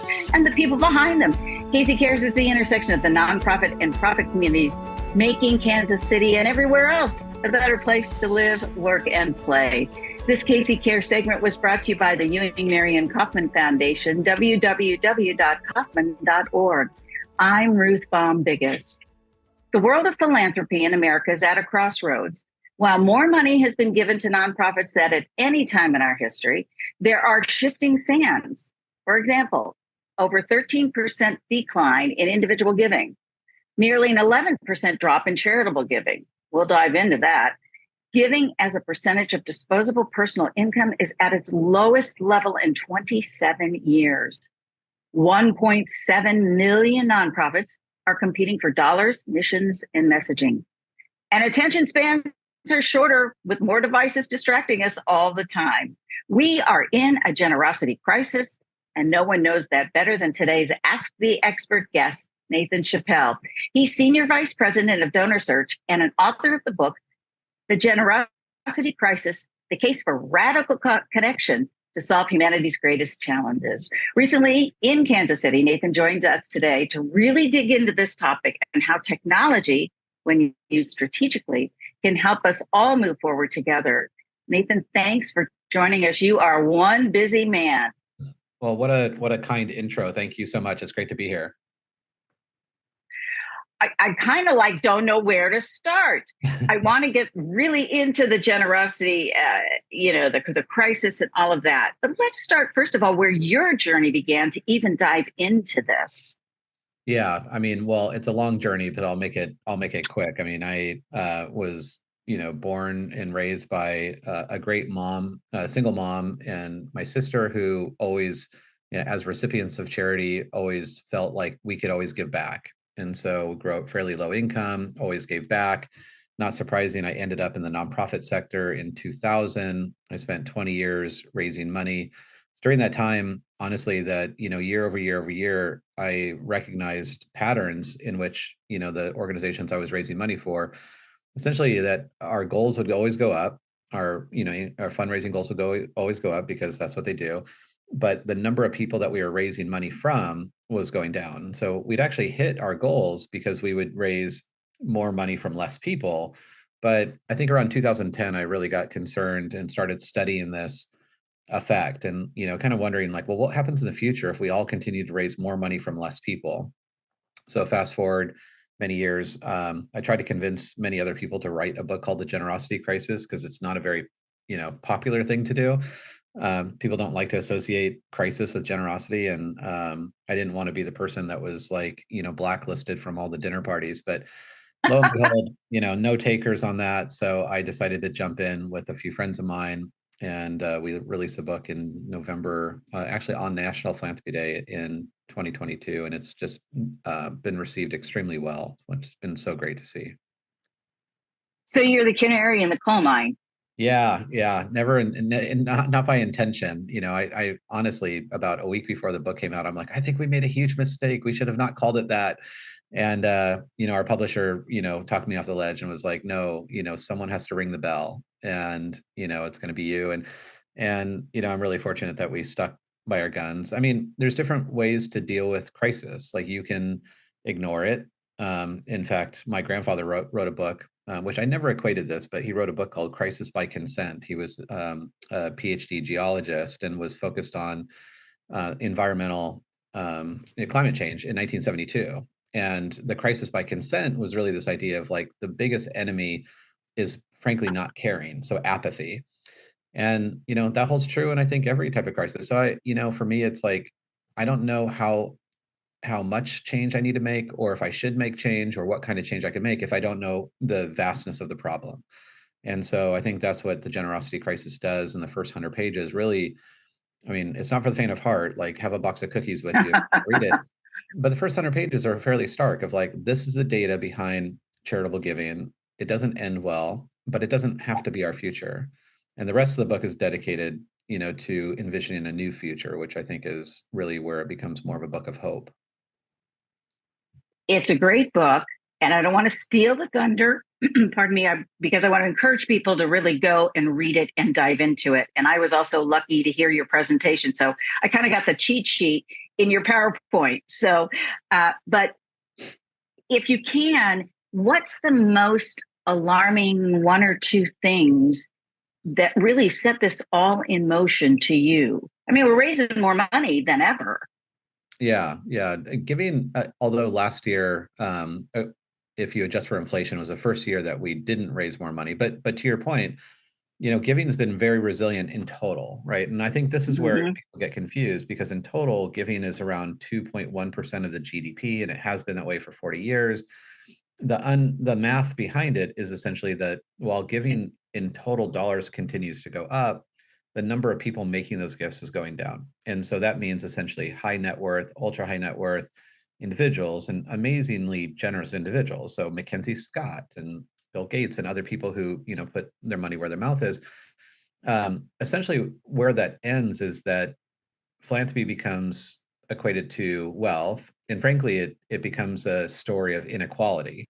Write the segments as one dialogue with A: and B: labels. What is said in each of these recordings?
A: nonprofits and the people behind them. Casey Cares is the intersection of the nonprofit and profit communities, making Kansas City and everywhere else a better place to live, work, and play. This Casey Cares segment was brought to you by the Ewing Marion Kaufman Foundation, www.kaufman.org. I'm Ruth Baum-Biggis. The world of philanthropy in America is at a crossroads. While more money has been given to nonprofits than at any time in our history, there are shifting sands. For example, over 13% decline in individual giving, nearly an 11% drop in charitable giving. We'll dive into that. Giving as a percentage of disposable personal income is at its lowest level in 27 years. 1.7 million nonprofits are competing for dollars, missions, and messaging. And attention spans are shorter with more devices distracting us all the time. We are in a generosity crisis, and no one knows that better than today's Ask the Expert guest, Nathan Chappell. He's Senior Vice President of Donor Search and an author of the book, The Generosity Crisis, The Case for Radical Connection to Solve Humanity's Greatest Challenges. Recently in Kansas City, Nathan joins us today to really dig into this topic and how technology, when used strategically, can help us all move forward together. Nathan, thanks for joining us. You are one busy man.
B: Well, what a kind intro. Thank you so much. It's great to be here.
A: I kind of don't know where to start. I want to get really into the generosity, the crisis and all of that. But let's start, first of all, where your journey began to even dive into this.
B: Yeah, well, it's a long journey, but I'll make it quick. I was, born and raised by a great mom, a single mom, and my sister who always, as recipients of charity, always felt like we could always give back. And so we grew up fairly low income, always gave back. Not surprising, I ended up in the nonprofit sector in 2000. I spent 20 years raising money. During that time, honestly, that, year over year over year, I recognized patterns in which, the organizations I was raising money for, essentially that our goals would always go up. Our fundraising goals would always go up because that's what they do. But the number of people that we were raising money from was going down. So we'd actually hit our goals because we would raise more money from less people. But I think around 2010, I really got concerned and started studying this effect and, kind of wondering well, what happens in the future if we all continue to raise more money from less people? So fast forward many years, I tried to convince many other people to write a book called The Generosity Crisis because it's not a very, popular thing to do. People don't like to associate crisis with generosity. And I didn't want to be the person that was blacklisted from all the dinner parties, but lo and behold, no takers on that. So I decided to jump in with a few friends of mine. And we released a book in November, actually on National Philanthropy Day in 2022. And it's just been received extremely well, which has been so great to see.
A: So you're the canary in the coal mine.
B: Yeah. Never, and not by intention. I honestly, about a week before the book came out, I'm like, I think we made a huge mistake. We should have not called it that. And, our publisher, talked me off the ledge and was like, no, someone has to ring the bell and, it's going to be you. And, I'm really fortunate that we stuck by our guns. There's different ways to deal with crisis. You can ignore it. In fact, my grandfather wrote a book, which I never equated this, but he wrote a book called Crisis by Consent. He was a PhD geologist and was focused on environmental climate change in 1972. And the crisis by consent was really this idea of the biggest enemy is frankly not caring, so apathy. And that holds true in I think every type of crisis. So for me, it's I don't know how much change I need to make, or if I should make change, or what kind of change I can make if I don't know the vastness of the problem. And so I think that's what the generosity crisis does in the first 100 pages. Really, it's not for the faint of heart. Have a box of cookies with you, read it. But the first 100 pages are fairly stark of this is the data behind charitable giving. It doesn't end well, but it doesn't have to be our future. And the rest of the book is dedicated, to envisioning a new future, which I think is really where it becomes more of a book of hope.
A: It's a great book, and I don't want to steal the thunder, pardon me, because I want to encourage people to really go and read it and dive into it. And I was also lucky to hear your presentation. So I kind of got the cheat sheet in your PowerPoint. So, but if you can, what's the most alarming one or two things that really set this all in motion to you? I mean, we're raising more money than ever.
B: Yeah, yeah. Giving, although last year, if you adjust for inflation, was the first year that we didn't raise more money. But to your point, giving has been very resilient in total, right? And I think this is where
A: Mm-hmm.
B: people get confused because in total, giving is around 2.1% of the GDP, and it has been that way for 40 years. The math behind it is essentially that while giving in total dollars continues to go up, the number of people making those gifts is going down. And so that means essentially high net worth, ultra high net worth individuals and amazingly generous individuals. So Mackenzie Scott and Bill Gates and other people who, put their money where their mouth is. Essentially, where that ends is that philanthropy becomes equated to wealth. And frankly, it becomes a story of inequality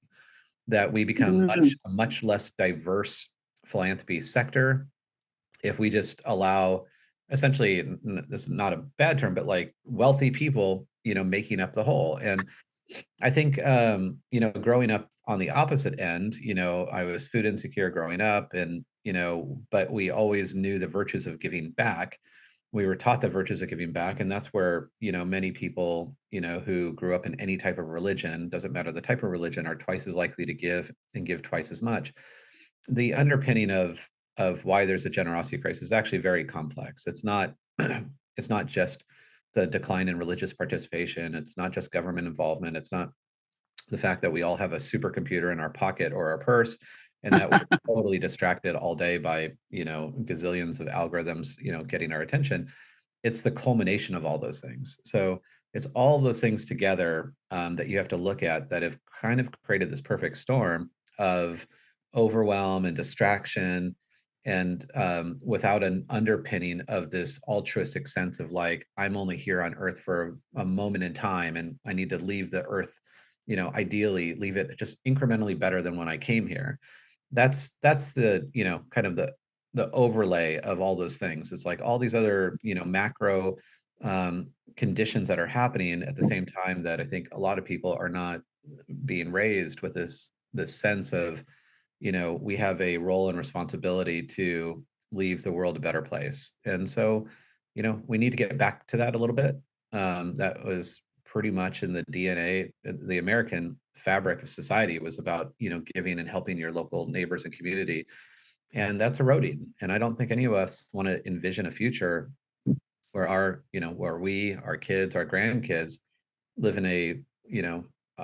B: that we become
A: Mm-hmm.
B: a much less diverse philanthropy sector if we just allow essentially, this is not a bad term, but like wealthy people, making up the whole. And I think, growing up on the opposite end, I was food insecure growing up and, but we always knew the virtues of giving back. We were taught the virtues of giving back. And that's where, many people, who grew up in any type of religion, doesn't matter the type of religion, are twice as likely to give and give twice as much. The underpinning of why there's a generosity crisis is actually very complex. It's not it's not just the decline in religious participation. It's not just government involvement. It's not the fact that we all have a supercomputer in our pocket or our purse and that we're totally distracted all day by gazillions of algorithms getting our attention. It's the culmination of all those things. So it's all those things together that you have to look at that have kind of created this perfect storm of overwhelm and distraction and without an underpinning of this altruistic sense of like, I'm only here on earth for a moment in time and I need to leave the earth, ideally leave it just incrementally better than when I came here. That's the, kind of the overlay of all those things. It's like all these other, macro conditions that are happening at the same time that I think a lot of people are not being raised with this sense of, we have a role and responsibility to leave the world a better place. And so, we need to get back to that a little bit. That was pretty much in the DNA, the American fabric of society was about, giving and helping your local neighbors and community. And that's eroding. And I don't think any of us want to envision a future where where we, our kids, our grandkids live in a,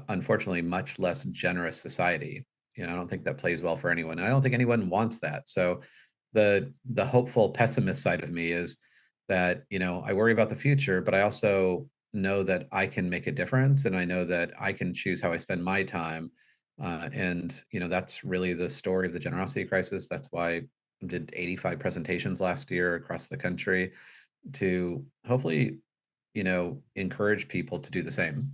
B: unfortunately much less generous society. I don't think that plays well for anyone. And I don't think anyone wants that. So the hopeful pessimist side of me is that, I worry about the future, but I also know that I can make a difference and I know that I can choose how I spend my time. And that's really the story of the generosity crisis. That's why I did 85 presentations last year across the country to hopefully, encourage people to do the same.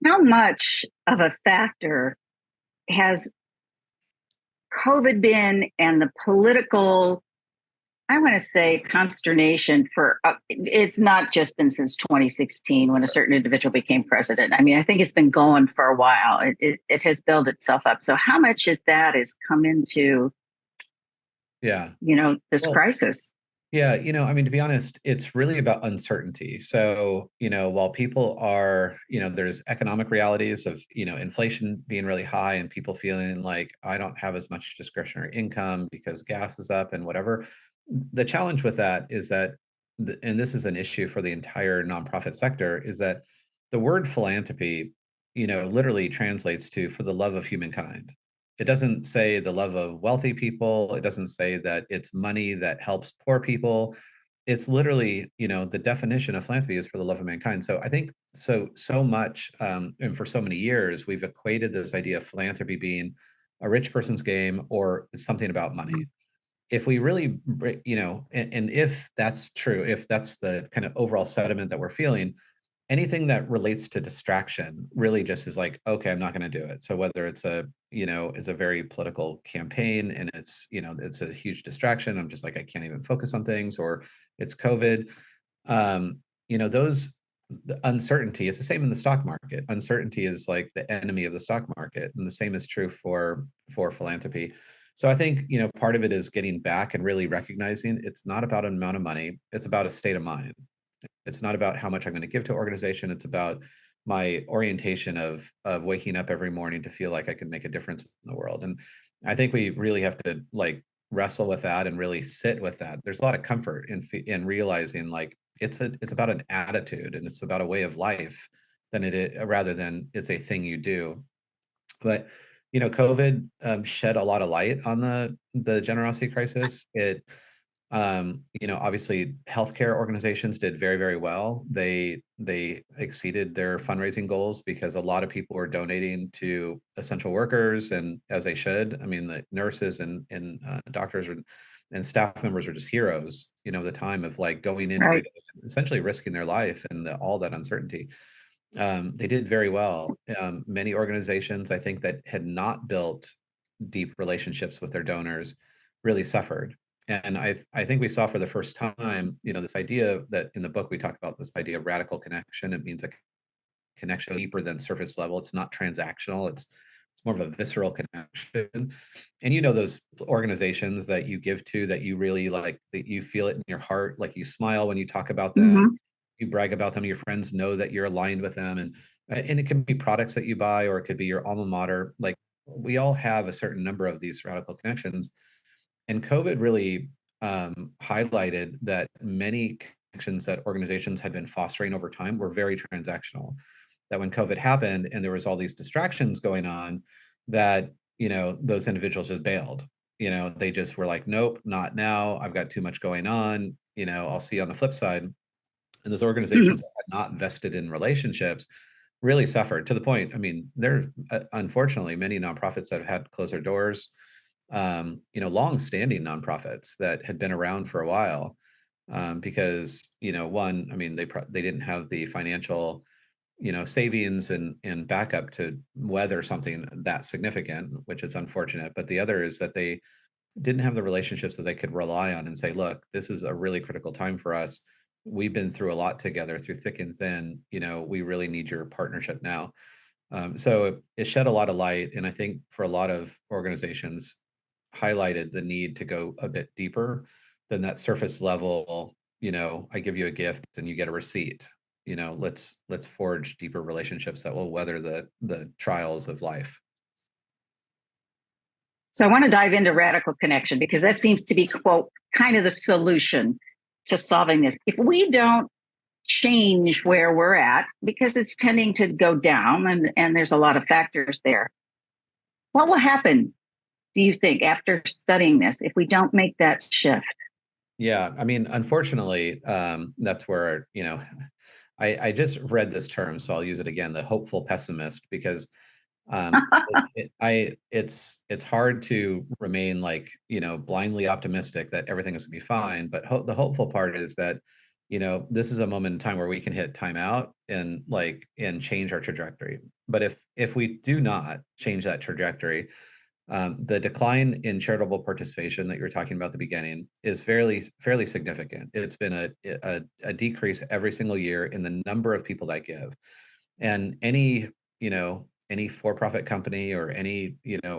A: How much of a factor has COVID been and the political, I want to say, consternation for it's not just been since 2016 when a certain individual became president. I mean, I think it's been going for a while. It has built itself up. So how much of that has come into,
B: Yeah.
A: this
B: Well,
A: crisis?
B: yeah, I mean, to be honest, it's really about uncertainty. So, while people are, there's economic realities of, inflation being really high and people feeling like I don't have as much discretionary income because gas is up and whatever. The challenge with that is that, and this is an issue for the entire nonprofit sector, is that the word philanthropy, literally translates to for the love of humankind. It doesn't say the love of wealthy people. It doesn't say that it's money that helps poor people. It's literally, the definition of philanthropy is for the love of mankind. So I think so much, and for so many years, we've equated this idea of philanthropy being a rich person's game or it's something about money. If we really, and if that's true, if that's the kind of overall sentiment that we're feeling, anything that relates to distraction really just is like, okay, I'm not going to do it. So whether it's it's a very political campaign and it's a huge distraction, I'm just like, I can't even focus on things, or it's COVID. Those the uncertainty is the same in the stock market. Uncertainty is like the enemy of the stock market, and the same is true for philanthropy. So I think, part of it is getting back and really recognizing it's not about an amount of money, it's about a state of mind. It's not about how much I'm going to give to organization. It's about my orientation of waking up every morning to feel like I can make a difference in the world. And I think we really have to like wrestle with that and really sit with that. There's a lot of comfort in realizing like it's about an attitude and it's about a way of life than it is, rather than it's a thing you do. But COVID shed a lot of light on the generosity crisis. Obviously healthcare organizations did very, very well. They exceeded their fundraising goals because a lot of people were donating to essential workers, and as they should. I mean, the nurses and doctors and staff members are just heroes, the time of like going in every
A: Right.
B: day, essentially risking their life and all that uncertainty. They did very well. Many organizations, I think, that had not built deep relationships with their donors really suffered. And I think we saw for the first time, this idea that in the book we talk about, this idea of radical connection. It means a connection deeper than surface level. It's not transactional. It's more of a visceral connection. And those organizations that you give to that you really like, that you feel it in your heart, like you smile when you talk about them,
A: Hmm.
B: you brag about them, your friends know that you're aligned with them. And it can be products that you buy, or it could be your alma mater. Like we all have a certain number of these radical connections. And COVID really highlighted that many connections that organizations had been fostering over time were very transactional. That when COVID happened and there was all these distractions going on, that those individuals just bailed. They just were like, nope, not now. I've got too much going on. I'll see you on the flip side. And those organizations
A: Hmm.
B: that had not vested in relationships really suffered to the point. I mean, there unfortunately many nonprofits that have had to close their doors, long-standing nonprofits that had been around for a while, because one, I mean, they didn't have the financial savings and backup to weather something that significant, which is unfortunate. But the other is that they didn't have the relationships that they could rely on and say, look, this is a really critical time for us. We've been through a lot together, through thick and thin. We really need your partnership now. So it shed a lot of light, and I think for a lot of organizations, highlighted the need to go a bit deeper than that surface level. I give you a gift and you get a receipt. Let's forge deeper relationships that will weather the trials of life.
A: So I want to dive into radical connection because that seems to be, quote, kind of the solution to solving this. If we don't change where we're at, because it's tending to go down and there's a lot of factors there, what will happen, do you think, after studying this if we don't make that shift?
B: Yeah, I mean, unfortunately, that's where, I just read this term, so I'll use it again, the hopeful pessimist, because it's hard to remain like, blindly optimistic that everything is gonna be fine. But the hopeful part is that, this is a moment in time where we can hit timeout and change our trajectory. But if we do not change that trajectory, the decline in charitable participation that you were talking about at the beginning is fairly significant. It's been a decrease every single year in the number of people that give. And any for-profit company or any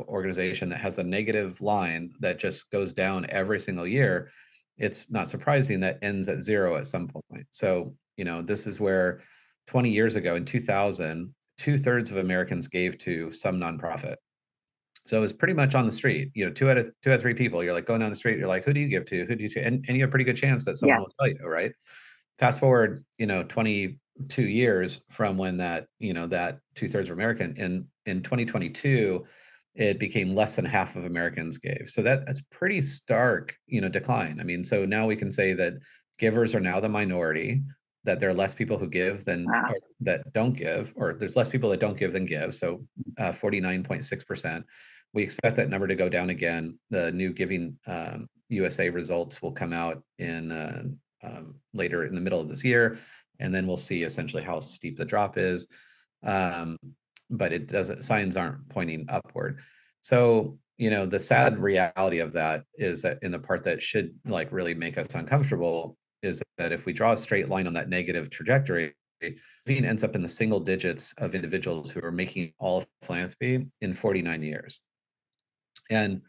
B: organization that has a negative line that just goes down every single year, it's not surprising that ends at zero at some point. So this is where 20 years ago in 2000, two-thirds of Americans gave to some nonprofit. So it was pretty much on the street, two out of three people. You're like going down the street, you're like, who do you give to? Who do you to? And you have a pretty good chance that someone
A: Yeah.
B: will tell you, right? Fast forward, 22 years from when that two-thirds of American in 2022, it became less than half of Americans gave. So that's pretty stark, decline. I mean, so now we can say that givers are now the minority, that there are less people who give than
A: Wow.
B: or that don't give, or there's less people that don't give than give. So 49.6%. We expect that number to go down again. The new Giving USA results will come out in later in the middle of this year, and then we'll see essentially how steep the drop is. Um, but it doesn't, signs aren't pointing upward. So, the sad reality of that is that in the part that should like really make us uncomfortable is that if we draw a straight line on that negative trajectory, it ends up in the single digits of individuals who are making all of philanthropy in 49 years. And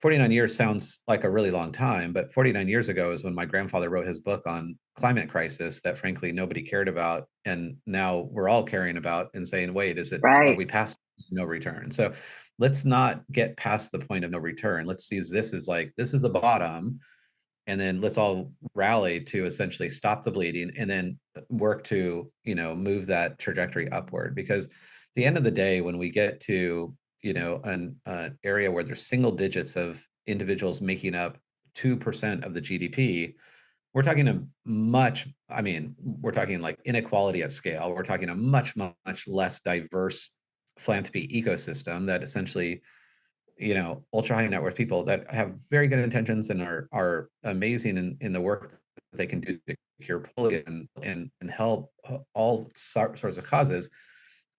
B: 49 years sounds like a really long time, but 49 years ago is when my grandfather wrote his book on climate crisis that frankly nobody cared about. And now we're all caring about and saying, wait, are
A: Right.
B: we past no return? So let's not get past the point of no return. Let's use this as like, this is the bottom. And then let's all rally to essentially stop the bleeding and then work to, move that trajectory upward. Because at the end of the day, when we get to, an area where there's single digits of individuals making up 2% of the GDP, we're talking we're talking like inequality at scale. We're talking a much, much less diverse philanthropy ecosystem that essentially, ultra high net worth people that have very good intentions and are amazing in the work that they can do to cure polio and help all sorts of causes.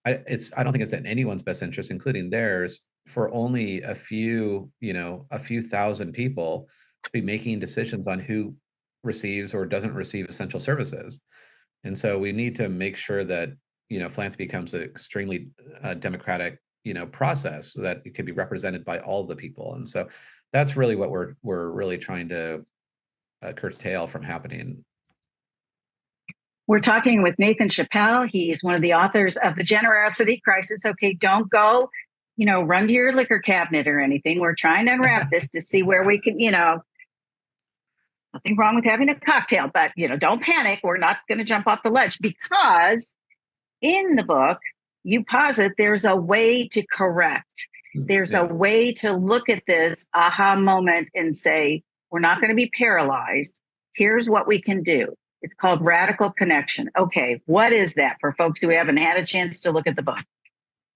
B: I don't think it's in anyone's best interest, including theirs, for only a few thousand people to be making decisions on who receives or doesn't receive essential services. And so we need to make sure that, philanthropy becomes an extremely democratic, process so that it can be represented by all the people. And so that's really what we're really trying to curtail from happening.
A: We're talking with Nathan Chappell. He's one of the authors of The Generosity Crisis. Okay, don't go, run to your liquor cabinet or anything. We're trying to unwrap this to see where we can, nothing wrong with having a cocktail, but, don't panic. We're not going to jump off the ledge because in the book, you posit there's a way to correct. There's a way to look at this aha moment and say, we're not going to be paralyzed. Here's what we can do. It's called radical connection. Okay, what is that for folks who haven't had a chance to look at the book?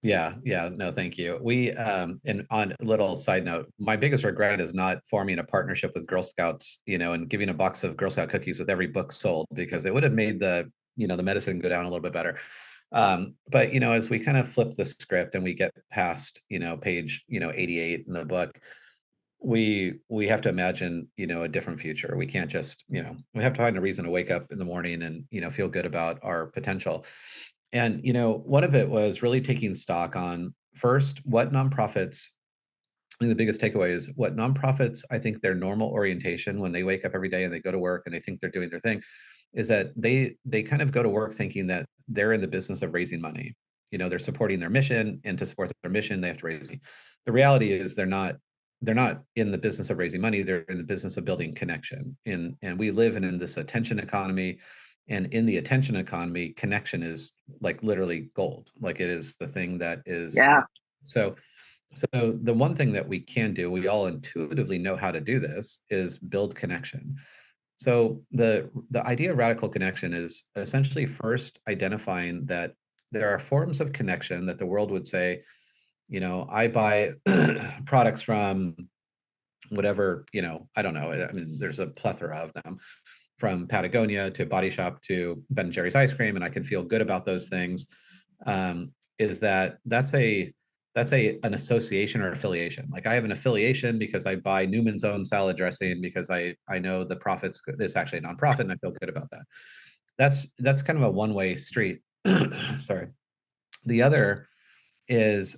B: Yeah, no, thank you. We and on a little side note, my biggest regret is not forming a partnership with Girl Scouts, and giving a box of Girl Scout cookies with every book sold, because it would have made the medicine go down a little bit better. But as we kind of flip the script and we get past page 88 in the book, we have to imagine a different future. We can't just we have to find a reason to wake up in the morning and feel good about our potential. And one of it was really taking stock on first what nonprofits. I think the biggest takeaway is what nonprofits, I think their normal orientation when they wake up every day and they go to work and they think they're doing their thing, is that they kind of go to work thinking that they're in the business of raising money. They're supporting their mission, and to support their mission, they have to raise money. The reality is they're not in the business of raising money. They're in the business of building connection. And we live in this attention economy. And in the attention economy, connection is like literally gold. Like it is the thing that is.
A: Yeah.
B: So the one thing that we can do, we all intuitively know how to do this, is build connection. So the idea of radical connection is essentially first identifying that there are forms of connection that the world would say, I buy products from whatever, I don't know. I mean, there's a plethora of them, from Patagonia to Body Shop to Ben and Jerry's ice cream, and I can feel good about those things. Is that's an association or affiliation. Like I have an affiliation because I buy Newman's Own salad dressing because I know the profits is actually a nonprofit and I feel good about that. That's kind of a one-way street. Sorry. The other is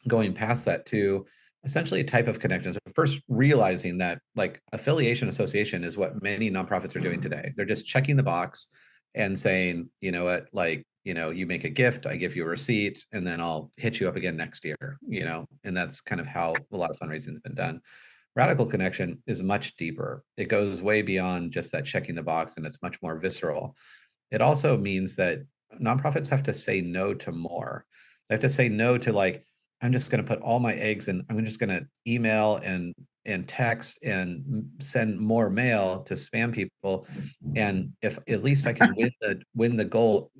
B: going past that to essentially a type of connection. So first realizing that like affiliation association is what many nonprofits are doing today. They're just checking the box and saying, what, like, you make a gift, I give you a receipt, and then I'll hit you up again next year, and that's kind of how a lot of fundraising has been done. Radical connection is much deeper. It goes way beyond just that checking the box, and it's much more visceral. It also means that nonprofits have to say no to more. They have to say no to like, I'm just going to put all my eggs in, I'm just going to email and text and send more mail to spam people. And if at least I can win the goal,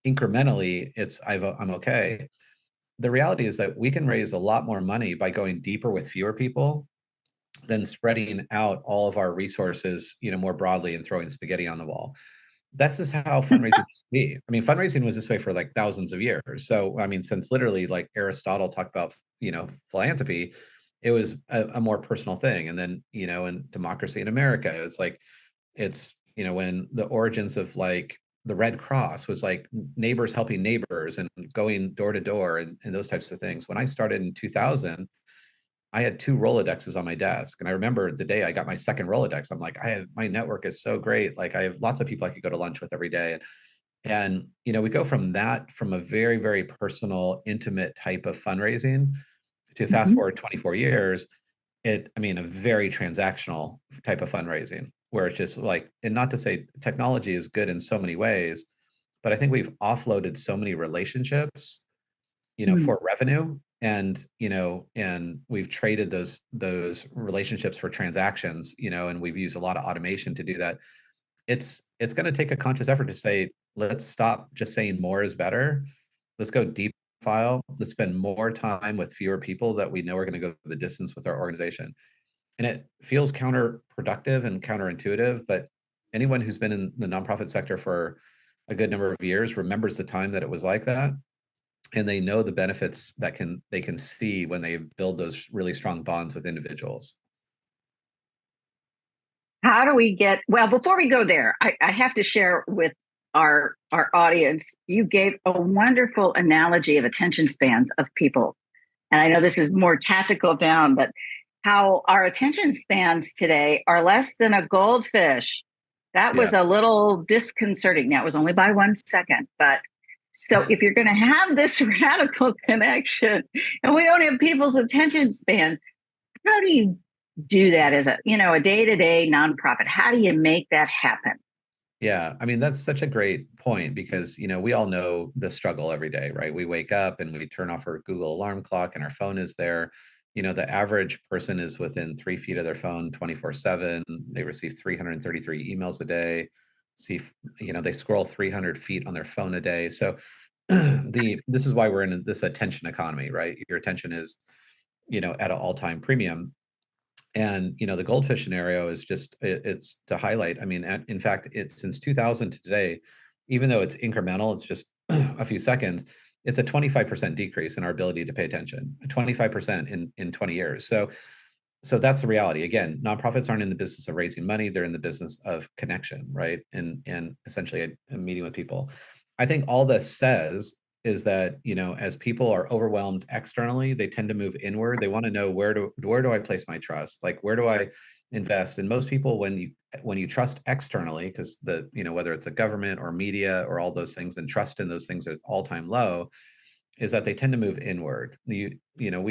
B: incrementally, I'm okay. The reality is that we can raise a lot more money by going deeper with fewer people than spreading out all of our resources, more broadly and throwing spaghetti on the wall. That's just how fundraising used to be. I mean, fundraising was this way for like thousands of years. So, I mean, since literally like Aristotle talked about, philanthropy, it was a more personal thing. And then, in democracy in America, it's like It's, when the origins of like the Red Cross was like neighbors helping neighbors and going door to door and those types of things. When I started in 2000, I had two Rolodexes on my desk. And I remember the day I got my second Rolodex, I'm like, my network is so great. Like I have lots of people I could go to lunch with every day. And we go from that, from a very, very personal, intimate type of fundraising to fast
A: Mhm.
B: forward 24 years, a very transactional type of fundraising where it's just like, and not to say technology is good in so many ways, but I think we've offloaded so many relationships,
A: Mm.
B: for revenue, and we've traded those relationships for transactions, and we've used a lot of automation to do that. It's going to take a conscious effort to say, let's stop just saying more is better. Let's go deep file. Let's spend more time with fewer people that we know are going to go the distance with our organization. And it feels counterproductive and counterintuitive, but anyone who's been in the nonprofit sector for a good number of years remembers the time that it was like that, and they know the benefits that they can see when they build those really strong bonds with individuals.
A: How do we get, well, before we go there, I have to share with our audience, you gave a wonderful analogy of attention spans of people. And I know this is more tactical down, but how our attention spans today are less than a goldfish. That
B: Yeah.
A: was a little disconcerting. Now, it was only by 1 second, but so if you're going to have this radical connection and we don't have people's attention spans, how do you do that as a day-to-day nonprofit? How do you make that happen?
B: Yeah, I mean, that's such a great point because, we all know the struggle every day, right? We wake up and we turn off our Google alarm clock and our phone is there. The average person is within 3 feet of their phone 24/7. They receive 333 emails a day, see, they scroll 300 feet on their phone a day. So this is why we're in this attention economy, right? Your attention is, at an all-time premium. And the goldfish scenario is just it's to highlight. I mean, in fact, it's since 2000 to today, even though it's incremental, it's just a few seconds. It's a 25% decrease in our ability to pay attention, 25% in 20 years. So that's the reality. Again, nonprofits aren't in the business of raising money; they're in the business of connection, right? And essentially a meeting with people. I think all this says is that, as people are overwhelmed externally, they tend to move inward. They want to know, where do I place my trust? Like, where do I invest? And most people, when you trust externally, because whether it's a government or media or all those things, and trust in those things are all-time low, is that they tend to move inward. We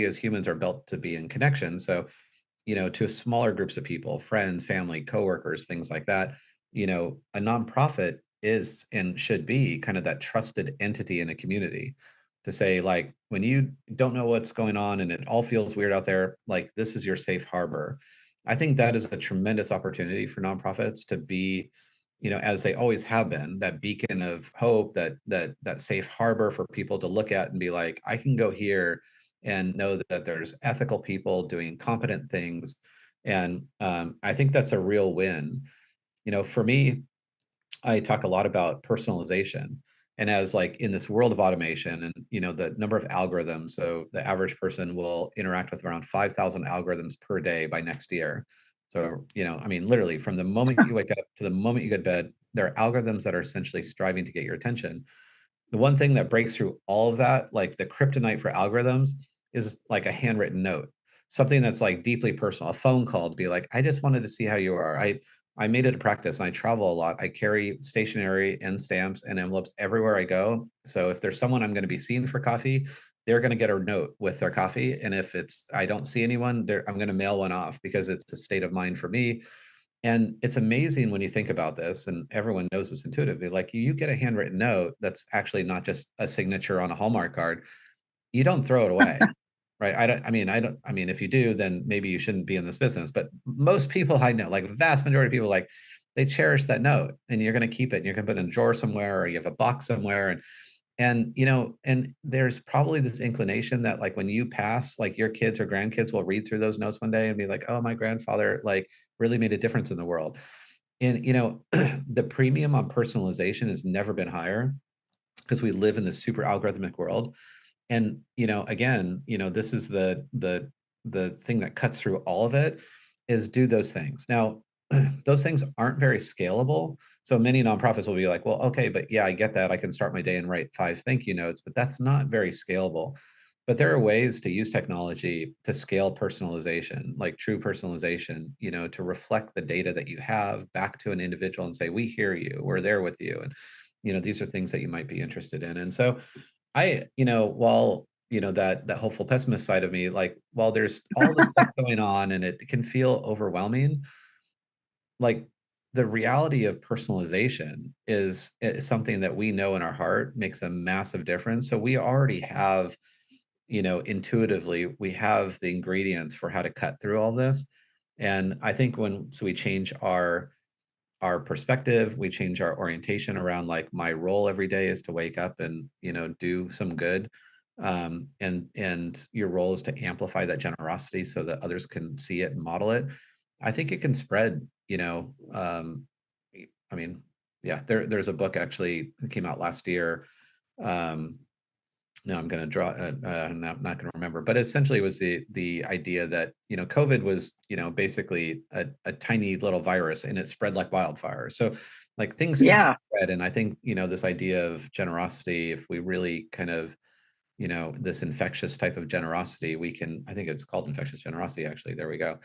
B: as humans are built to be in connection. So, to smaller groups of people, friends, family, coworkers, things like that, a nonprofit is and should be kind of that trusted entity in a community to say, like, when you don't know what's going on and it all feels weird out there, like, this is your safe harbor. I think that is a tremendous opportunity for nonprofits to be, as they always have been, that beacon of hope, that safe harbor for people to look at and be like, I can go here and know that there's ethical people doing competent things. And I think that's a real win. For me, I talk a lot about personalization. And as like in this world of automation and the number of algorithms, so the average person will interact with around 5,000 algorithms per day by next year. So, I mean, literally from the moment you wake up to the moment you go to bed, there are algorithms that are essentially striving to get your attention. The one thing that breaks through all of that, like the kryptonite for algorithms, is like a handwritten note, something that's like deeply personal, a phone call to be like, I just wanted to see how you are. I made it a practice and I travel a lot. I carry stationery and stamps and envelopes everywhere I go. So if there's someone I'm going to be seeing for coffee, they're going to get a note with their coffee. And if I don't see anyone there, I'm going to mail one off because it's a state of mind for me. And it's amazing when you think about this, and everyone knows this intuitively. Like you get a handwritten note that's actually not just a signature on a Hallmark card. You don't throw it away, right? I mean, if you do, then maybe you shouldn't be in this business. But most people I know, like vast majority of people, like they cherish that note, and you're going to keep it. And you're going to put it in a drawer somewhere, or you have a box somewhere, and there's probably this inclination that like when you pass, like your kids or grandkids will read through those notes one day and be like, oh, my grandfather like really made a difference in the world. And the premium on personalization has never been higher because we live in this super algorithmic world. And again, this is the thing that cuts through all of it, is do those things. Now, those things aren't very scalable. So many nonprofits will be like, well, okay, but yeah, I get that. I can start my day and write 5 thank you notes, but that's not very scalable. But there are ways to use technology to scale personalization, like true personalization, to reflect the data that you have back to an individual and say, we hear you, we're there with you. And, these are things that you might be interested in. And so while that hopeful pessimist side of me, like while there's all this stuff going on and it can feel overwhelming, like the reality of personalization is something that we know in our heart makes a massive difference. So we already have, intuitively, we have the ingredients for how to cut through all this. And I think we change our perspective, we change our orientation around, like, my role every day is to wake up and do some good, and your role is to amplify that generosity so that others can see it and model it. I think it can spread. I mean, yeah, there's a book actually that came out last year. Now I'm going to draw. I'm not going to remember, but essentially it was the idea that COVID was basically a tiny little virus, and it spread like wildfire. So like things can spread, and I think this idea of generosity, if we really kind of this infectious type of generosity, I think it's called infectious generosity, actually. There we go.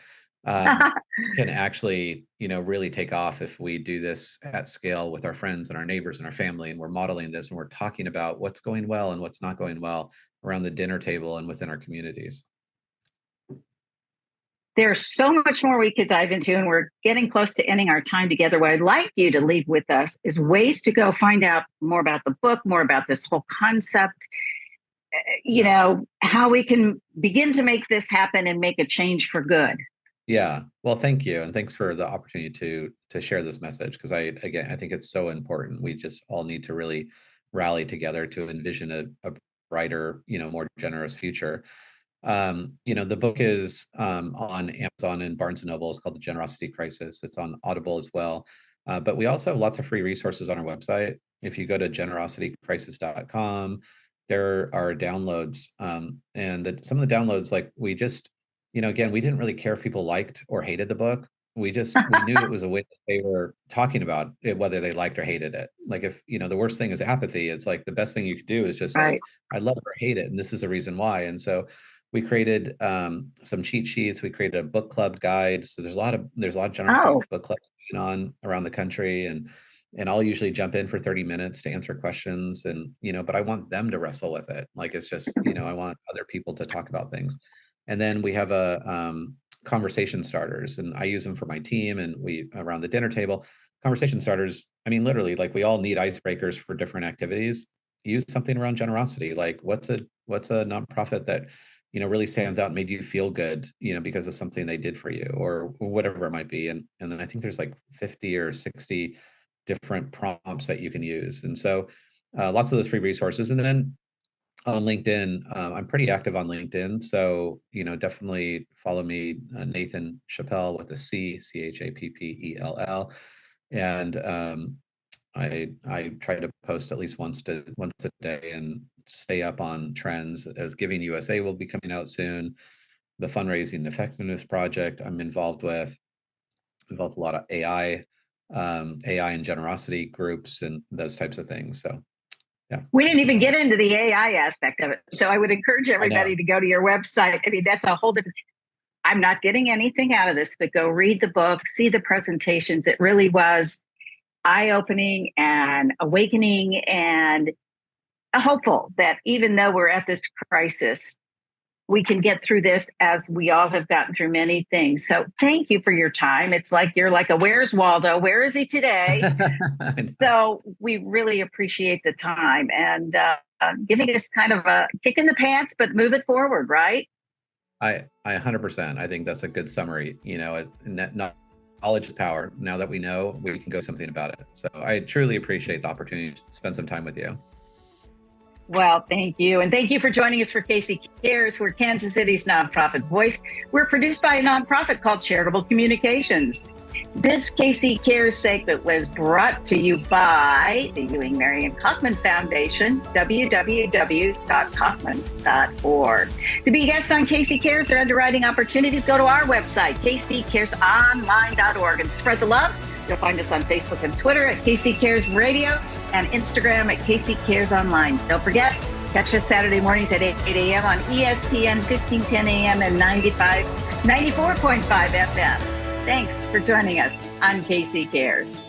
B: Can actually, really take off if we do this at scale with our friends and our neighbors and our family, and we're modeling this and we're talking about what's going well and what's not going well around the dinner table and within our communities.
A: There's so much more we could dive into, and we're getting close to ending our time together. What I'd like you to leave with us is ways to go find out more about the book, more about this whole concept, how we can begin to make this happen and make a change for good.
B: Yeah. Well, thank you. And thanks for the opportunity to share this message. Because I think it's so important. We just all need to really rally together to envision a brighter, more generous future. The book is on Amazon and Barnes and Noble. It's called The Generosity Crisis. It's on Audible as well. But we also have lots of free resources on our website. If you go to generositycrisis.com, there are downloads. And some of the downloads, like, we just, again, we didn't really care if people liked or hated the book. We knew it was a way that they were talking about it, whether they liked or hated it. Like, if, the worst thing is apathy, it's like the best thing you could do is just say, I love it or hate it, and this is the reason why. And so we created some cheat sheets. We created a book club guide. So there's a lot of generosity book clubs going on around the country, and I'll usually jump in for 30 minutes to answer questions, and but I want them to wrestle with it. Like, it's just I want other people to talk about things. And then we have a conversation starters, and I use them for my team, and we around the dinner table. Conversation starters, I mean, literally, like, we all need icebreakers for different activities. Use something around generosity. Like, what's a nonprofit that really stands out and made you feel good, because of something they did for you, or whatever it might be. And then I think there's like 50 or 60 different prompts that you can use. And so lots of those free resources. And then on LinkedIn, I'm pretty active on LinkedIn. So, definitely follow me, Nathan Chappell, with a C, Chappell. And I try to post at least once a day and stay up on trends, as Giving USA will be coming out soon. The Fundraising Effectiveness Project I'm involved with. Involved a lot of AI and generosity groups and those types of things. So yeah.
A: We didn't even get into the AI aspect of it. So I would encourage everybody to go to your website. I mean, that's a whole different. I'm not getting anything out of this, but go read the book, see the presentations. It really was eye-opening and awakening, and hopeful that even though we're at this crisis, we can get through this, as we all have gotten through many things. So thank you for your time. It's like you're like a where's Waldo? Where is he today? So we really appreciate the time and giving us kind of a kick in the pants, but move it forward, right?
B: I 100%. I think that's a good summary. Knowledge is power. Now that we know, we can go something about it. So I truly appreciate the opportunity to spend some time with you.
A: Well, thank you. And thank you for joining us for Casey Cares. We're Kansas City's nonprofit voice. We're produced by a nonprofit called Charitable Communications. This Casey Cares segment was brought to you by the Ewing Marion Kaufman Foundation, www.kaufman.org. To be a guest on Casey Cares or underwriting opportunities, go to our website, kccaresonline.org, and spread the love. You'll find us on Facebook and Twitter at Casey Cares Radio and Instagram at Casey Cares Online. Don't forget, catch us Saturday mornings at 8 a.m. on ESPN 1510 a.m. and 94.5 FM. Thanks for joining us on Casey Cares.